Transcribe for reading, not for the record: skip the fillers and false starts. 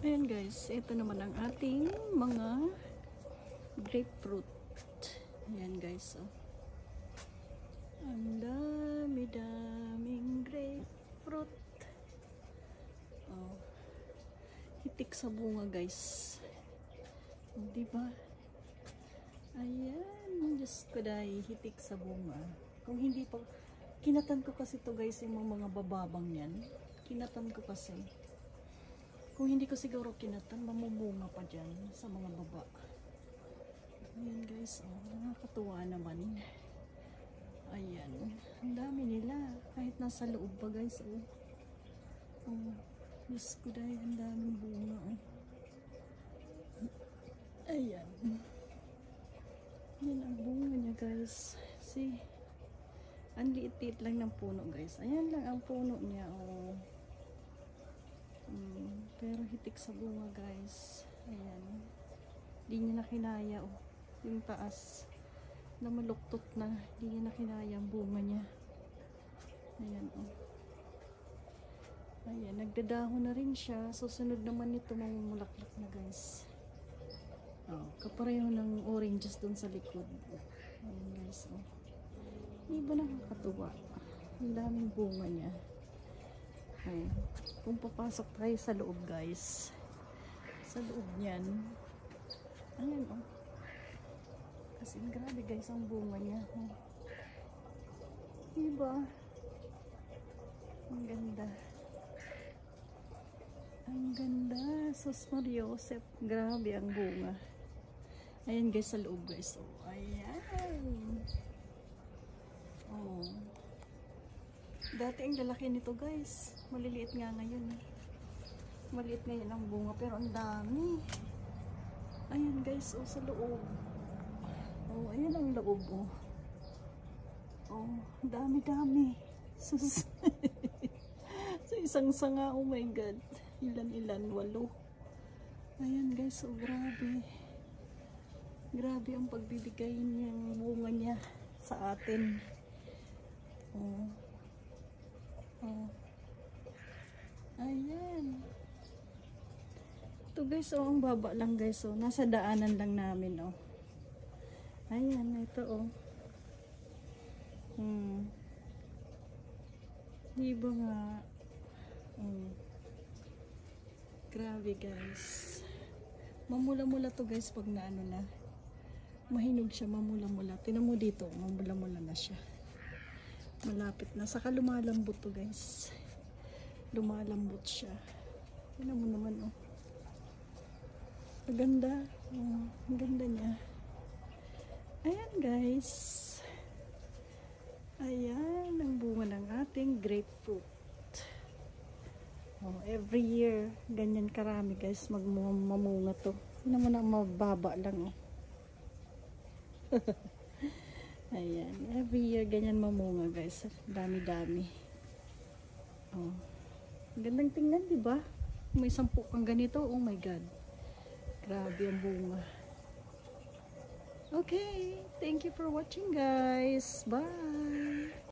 Ayan guys, ito naman ang ating mga grapefruit. Ayan guys, oh. Ang dami-daming grapefruit. Oh. Hitik sa bunga guys. Oh, diba? Ayan, Diyos ko dahil hitik sa bunga. Kung hindi pa, kinatan ko kasi to guys, yung mga bababang yan. Kinatan ko kasi. Kung hindi ko siguro kinatan, mamumunga pa dyan sa mga baba. Ayan guys, oh, nakakatuwa naman. Ayan, ang dami nila. Kahit nasa loob pa guys, oh. Oh, Diyos ko dahil ang daming bunga, oh. Ayan. Yan ang bunga niya guys. See? Ang liit-liit lang ng puno guys. Ayan lang ang puno niya, oh. Pero hitik sa bunga guys. Ayan. Di niya na kinaya, oh. Yung taas na maluktot na. Di niya na kinaya ang bunga niya. Ayan, oh. Ayan, nagdadahon na rin siya. Susunod naman ito mamulaklak na guys. Oh, kapareho ng oranges dun sa likod. Ayan guys, oh. Di ba nakakatuwa? Ang daming bunga niya. Ayan. Kung papasok tayo sa loob guys, sa loob niyan, ayan, oh. Kasi grabe guys ang bunga niya, oh. Diba? Ang ganda. Ang ganda. Sus Mariosep. Grabe ang bunga. Ayan guys sa loob guys, oh. Ayan. Oh. Dati ang lalaki nito guys. Maliliit nga ngayon. Maliit ngayon ang bunga pero ang dami. Ayan guys, oh, sa loob. Oh, ayan ang loob, oh. Oh, dami-dami. Sus. Sa isang sanga, oh my god. Ilan-ilan, 8. Ayan guys, oh, grabe. Grabe ang pagbibigay niyang bunga niya sa atin. Oh. Oh. Ayan. Ito guys, oh, ang baba lang guys, oh. Nasa daanan lang namin, oh. Ayan, ito, oh. Diba nga? Grabe guys. Mamula-mula to guys pag naano na. Mahinog siya, mamula-mula. Tinan mo dito, mamula-mula na siya. Malapit na. Saka lumalambot to guys. Lumalambot siya. Tignan mo naman, oh. Ang ganda. Oh, ang ganda niya. Ayan guys. Ayan ang bunga ng ating grapefruit. Oh, every year, ganyan karami guys mamunga to. Tignan mo na, mababa lang, oh. Ayan, every year ganyan mamunga guys. Dami-dami. Oh. Gandang tingnan, di ba? May 10 kang ganito. Oh my god. Grabe ang bunga. Okay, thank you for watching guys. Bye.